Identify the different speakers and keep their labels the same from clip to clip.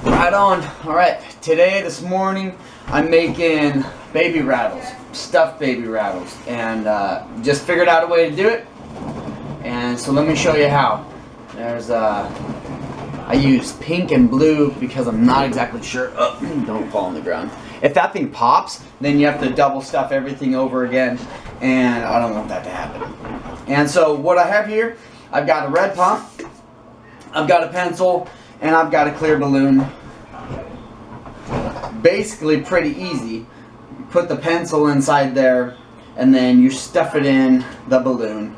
Speaker 1: Right on. Alright, this morning, I'm making baby rattles, stuffed baby rattles, and just figured out a way to do it. And so let me show you how. I use pink and blue because I'm not exactly sure. Oh, don't fall on the ground. If that thing pops, then you have to double stuff everything over again, and I don't want that to happen. And so what I have here, I've got a red pump, I've got a pencil, and I've got a clear balloon. Basically pretty easy. You put the pencil inside there, and then you stuff it in the balloon,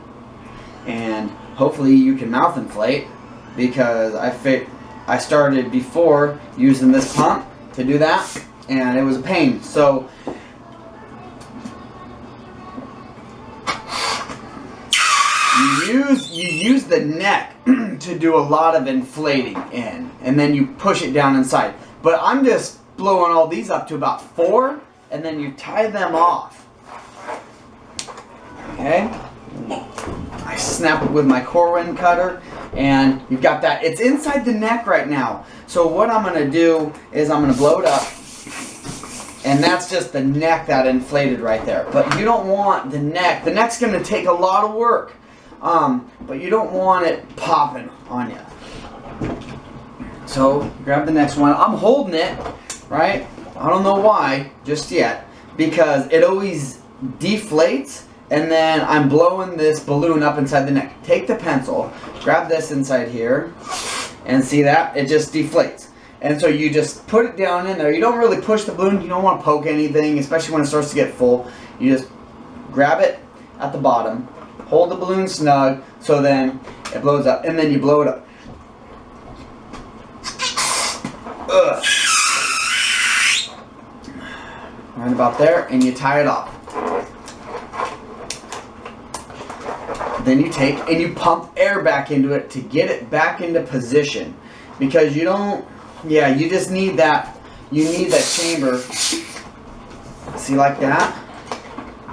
Speaker 1: and hopefully you can mouth inflate, because I started before using this pump to do that, and it was a pain. So you use the neck to do a lot of inflating in, and then you push it down inside. But I'm just blowing all these up to about 4, and then you tie them off. Okay? I snap it with my Corwin cutter, and you've got that. It's inside the neck right now. So what I'm going to do is I'm going to blow it up, and that's just the neck that inflated right there. But you don't want the neck. The neck's going to take a lot of work, but you don't want it popping on you. So grab the next one. I'm holding it, right? I don't know why just yet, because it always deflates, and then I'm blowing this balloon up inside the neck. Take the pencil, grab this inside here, and see that? It just deflates. And so you just put it down in there. You don't really push the balloon. You don't want to poke anything, especially when it starts to get full. You just grab it at the bottom, hold the balloon snug, so then it blows up, and then you blow it up. Ugh. Right about there, and you tie it off. Then you take and you pump air back into it to get it back into position, because you don't, you just need that, you need that chamber. See, like that?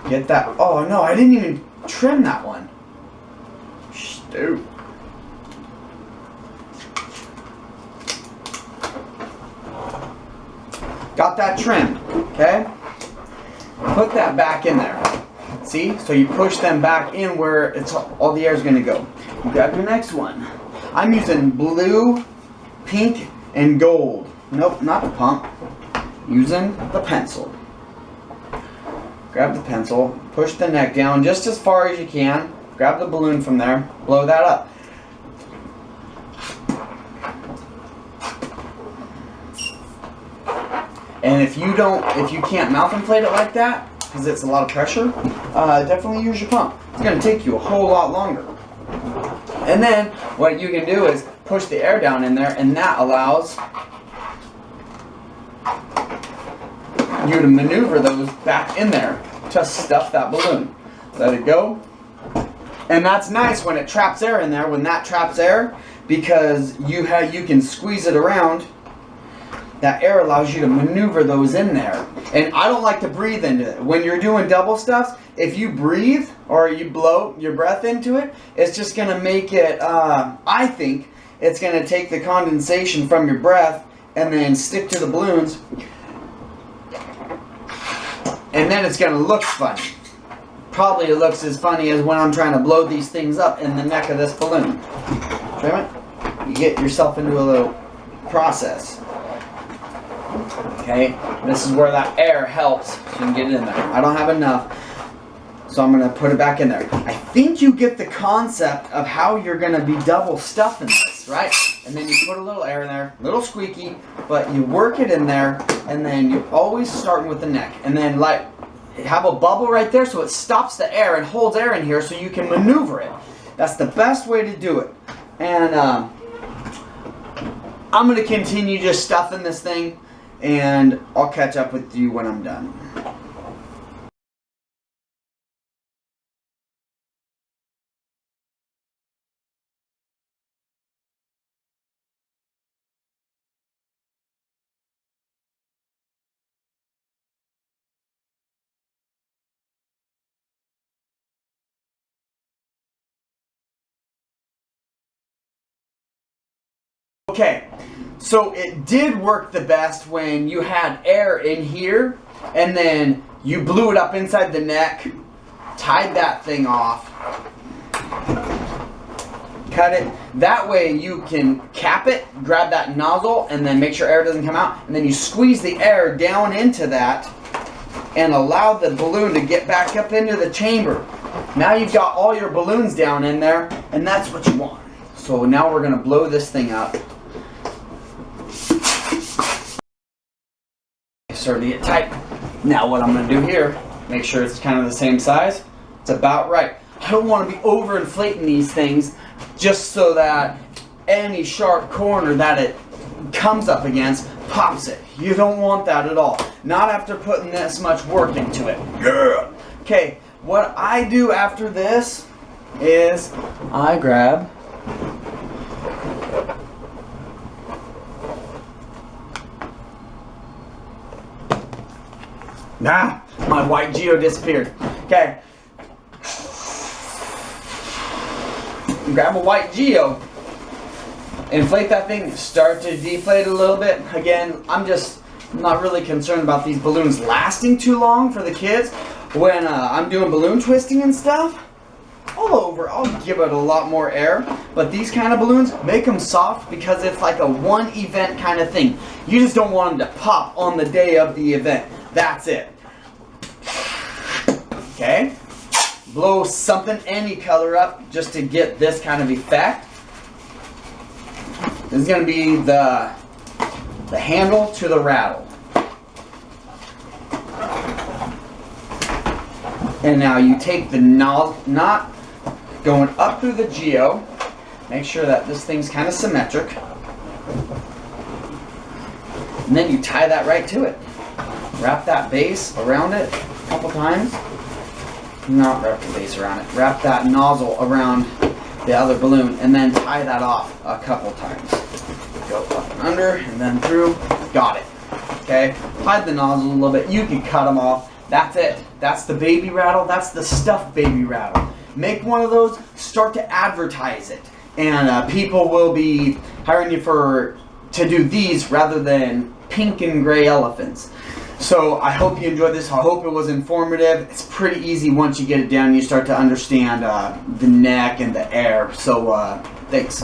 Speaker 1: Get that. Oh no, I didn't even trim that one. Stupid. Got that trimmed, okay? Put that back in there. See? So you push them back in where it's all the air is going to go. You grab your next one. I'm using blue, pink, and gold. Nope, not the pump. Using the pencil. Grab the pencil, push the neck down just as far as you can. Grab the balloon from there, blow that up. And if you can't mouth inflate it like that, because it's a lot of pressure, definitely use your pump. It's going to take you a whole lot longer. And then what you can do is push the air down in there, and that allows you to maneuver those back in there to stuff that balloon. Let it go. And that's nice when it traps air in there, when that traps air, because you can squeeze it around. That air allows you to maneuver those in there. And I don't like to breathe into it. When you're doing double stuffs, if you breathe or you blow your breath into it, it's just going to make it, I think, it's going to take the condensation from your breath and then stick to the balloons. And then it's going to look funny. Probably it looks as funny as when I'm trying to blow these things up in the neck of this balloon. Trim it. You get yourself into a little process. Okay, this is where that air helps, so you can get it in there. I don't have enough, so I'm going to put it back in there. I think you get the concept of how you're going to be double stuffing this, right? And then you put a little air in there, a little squeaky, but you work it in there, and then you're always starting with the neck. And then like have a bubble right there so it stops the air and holds air in here so you can maneuver it. That's the best way to do it. And I'm going to continue just stuffing this thing, and I'll catch up with you when I'm done. Okay, So it did work the best when you had air in here and then you blew it up inside the neck, tied that thing off, cut it. That way you can cap it, grab that nozzle, and then make sure air doesn't come out. And then you squeeze the air down into that and allow the balloon to get back up into the chamber. Now you've got all your balloons down in there, and that's what you want. So now we're gonna blow this thing up. Start to get tight. Now what I'm gonna do here, make sure it's kind of the same size. It's about right. I don't want to be overinflating these things just so that any sharp corner that it comes up against pops it. You don't want that at all. Not after putting this much work into it. Yeah. Okay, what I do after this is I grab my white Geo disappeared. Okay. Grab a white Geo, inflate that thing, start to deflate a little bit. Again, I'm not really concerned about these balloons lasting too long for the kids. When I'm doing balloon twisting and stuff, I'll give it a lot more air. But these kind of balloons, make them soft because it's like a one event kind of thing. You just don't want them to pop on the day of the event. That's it. Okay? Blow something, any color up, just to get this kind of effect. This is going to be the handle to the rattle. And now you take the knot going up through the Geo. Make sure that this thing's kind of symmetric. And then you tie that right to it. Wrap that base around it a couple times. Not wrap the base around it. Wrap that nozzle around the other balloon and then tie that off a couple times. Go up and under and then through. Got it. Okay? Hide the nozzle a little bit. You can cut them off. That's it. That's the baby rattle. That's the stuffed baby rattle. Make one of those. Start to advertise it. And people will be hiring you to do these rather than pink and gray elephants. So I hope you enjoyed this. I hope it was informative. It's pretty easy once you get it down and you start to understand the neck and the air. So thanks.